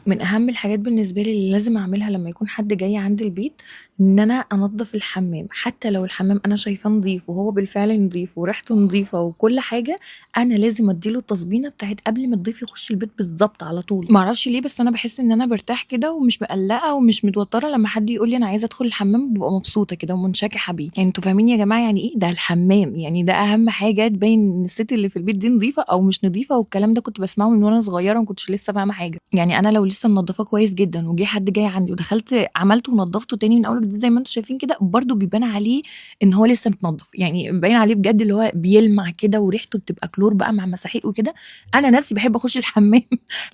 من اهم الحاجات بالنسبه لي اللي لازم اعملها لما يكون حد جاي عندي البيت ان انا انضف الحمام، حتى لو الحمام انا شايفاه نظيف وهو بالفعل نظيف وريحته نظيفه وكل حاجه، انا لازم اديله التظبينه بتاعت قبل ما الضيف يخش البيت بالظبط على طول. معرفش ليه بس انا بحس ان انا برتاح كده ومش مقلقه ومش متوتره لما حد يقول لي انا عايزه ادخل الحمام، ببقى مبسوطه كده ومنشكحه بيه. يعني انتوا فاهمين يا جماعه يعني ايه ده الحمام؟ يعني ده اهم حاجه تبين ان الست اللي في البيت دي نظيفه او مش نظيفه، والكلام ده كنت بسمعه من وانا صغيره وما كنتش لسه فاهمه حاجه. يعني انا لو لسه منضفاه كويس جدا وجه حد جاي عندي ودخلت عملته ونضفته تاني من اول وجديد زي ما انتم شايفين كده، برده بيبان عليه ان هو لسه متنضف، يعني باين عليه بجد اللي هو بيلمع كده وريحته بتبقى كلور بقى مع مساحيق وكده. انا نفسي بحب اخش الحمام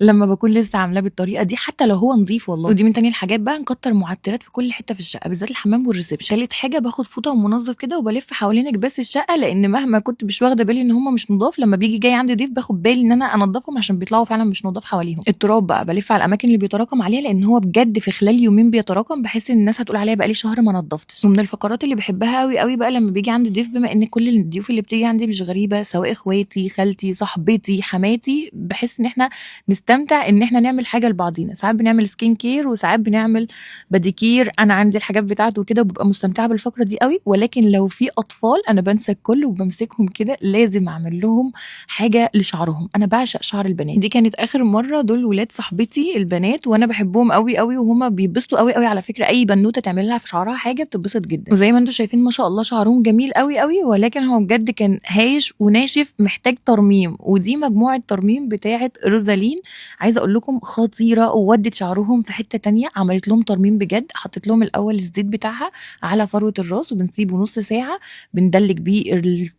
لما بكون لسه عاملاه بالطريقه دي حتى لو هو نظيف والله. ودي من تاني الحاجات بقى، نكتر معطرات في كل حته في الشقه بالذات الحمام والريسبشن. تالت حاجه باخد فوطه ومنظف كده وبلف حوالين اكباس الشقه، لان مهما كنت مش واخده بالي ان هم مش نضاف، لما بيجي جاي عندي ضيف باخد بالي ان انا انضفهم عشان بيطلعوا فعلا مش نضاف حواليهم. التراب بقى بلف على الاماكن اللي بيتراكم عليها، لان هو بجد في خلال يومين بيتراكم، بحس ان الناس هتقول عليا بقى لي شهر ما نضفتش. ومن الفقرات اللي بحبها قوي قوي بقى لما بيجي عندي ضيف، بما ان كل الضيوف اللي بتيجي عندي مش غريبه، سواء اخواتي خالتي صاحبتي حماتي، بحس ان احنا نستمتع ان احنا نعمل حاجه لبعضينا. ساعات بنعمل سكين كير وساعات بنعمل بديكير، انا عندي الحاجات بتاعته وكده وببقى مستمتعه بالفقره دي قوي. ولكن لو في اطفال انا بنسى الكل وبمسكهم كده، لازم اعمل لهم حاجه لشعرهم. انا بعشق شعر البنات. دي كانت اخر مره، دول ولاد صاحبتي البنات وانا بحبهم قوي قوي وهما بيتبسطوا قوي قوي. على فكره اي بنوته تعمل لها في شعرها حاجه بتتبسط جدا، وزي ما انتم شايفين ما شاء الله شعرهم جميل قوي قوي، ولكن هو بجد كان هايش وناشف محتاج ترميم. ودي مجموعه ترميم بتاعه روزالين، عايزه اقول لكم خطيره، وودت شعرهم في حته تانية. عملت لهم ترميم بجد، حطيت لهم الاول الزيت بتاعها على فروه الراس وبنسيبه نص ساعه، بندلك بيه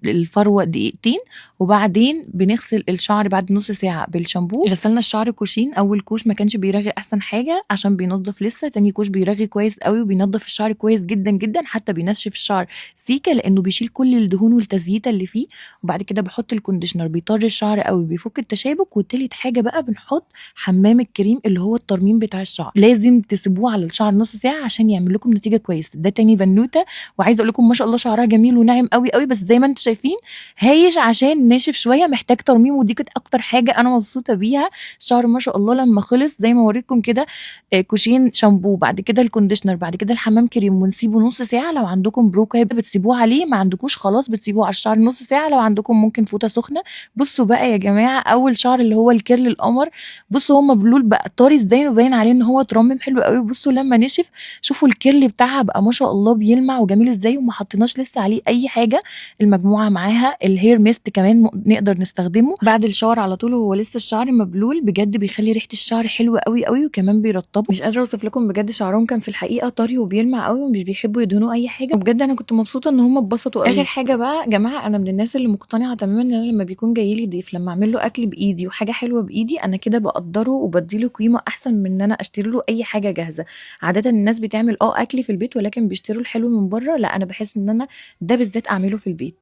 الفروه دقيقتين، وبعدين بنغسل الشعر بعد نص ساعه بالشامبو. غسلنا الشعر كوشين، اول كوش ما كانش بيرغي احسن حاجه عشان بينظف لسه، تاني كوش بيرغي كويس قوي وبينظف الشعر كويس جدا جدا، حتى بينشف الشعر سيكه لانه بيشيل كل الدهون والتزييته اللي فيه. وبعد كده بحط الكونديشنر بيطر الشعر قوي بيفك التشابك. وتالت حاجه بقى بنحط حمام الكريم اللي هو الترميم بتاع الشعر، لازم تسيبوه على الشعر نص ساعه عشان يعمل لكم نتيجه كويسه. ده تاني بنوته، وعايزه اقول لكم ما شاء الله شعرها جميل وناعم قوي قوي، بس زي ما انتم شايفين هايش عشان ناشف شويه محتاج ترميم. ودي كانت اكتر حاجه انا مبسوطه بيها. الشعر ما شاء الله لما خلص زي ما وريتكم كده، كوشين شامبو، بعد كده الكونديشنر، بعد كده الحمام كريم، ونسيبه نص ساعه. لو عندكم بروكاب بتسيبوه عليه، ما عندكوش خلاص بتسيبوه على الشعر نص ساعه. لو عندكم ممكن فوطه سخنه. بصوا بقى يا جماعه، اول شعر اللي هو الكيرل القمر، بصوا هو مبلول بقى طاري ازاي وباين عليه ان هو اترمم حلو قوي. بصوا لما نشف شوفوا الكيرل بتاعها بقى ما شاء الله بيلمع وجميل ازاي، وما حطيناش لسه عليه اي حاجه. المجموعه معاها الهير ميست كمان نقدر نستخدمه بعد الشاور على طول وهو لسه الشعر مبلول، بجد بيخلي ريحه الشعر حلوه قوي قوي وكمان بيرطبه. مش قادره اوصف لكم بجد شعرهم كان في الحقيقه طري وبيلمع قوي ومش بيحبوا يدهنوا اي حاجه، وبجد انا كنت مبسوطه ان هم اتبسطوا قوي. اخر حاجه بقى يا جماعه، انا من الناس اللي مقتنعه تماما ان انا لما بيكون جاي لي ضيف لما اعمل له اكل بايدي وحاجه حلوه بايدي، انا كده بقدره وبديله قيمه احسن من ان انا اشتري له اي حاجه جاهزه. عاده الناس بتعمل اكل في البيت ولكن بيشتروا الحلو من بره، لا انا بحس ان انا ده بالذات اعمله في البيت.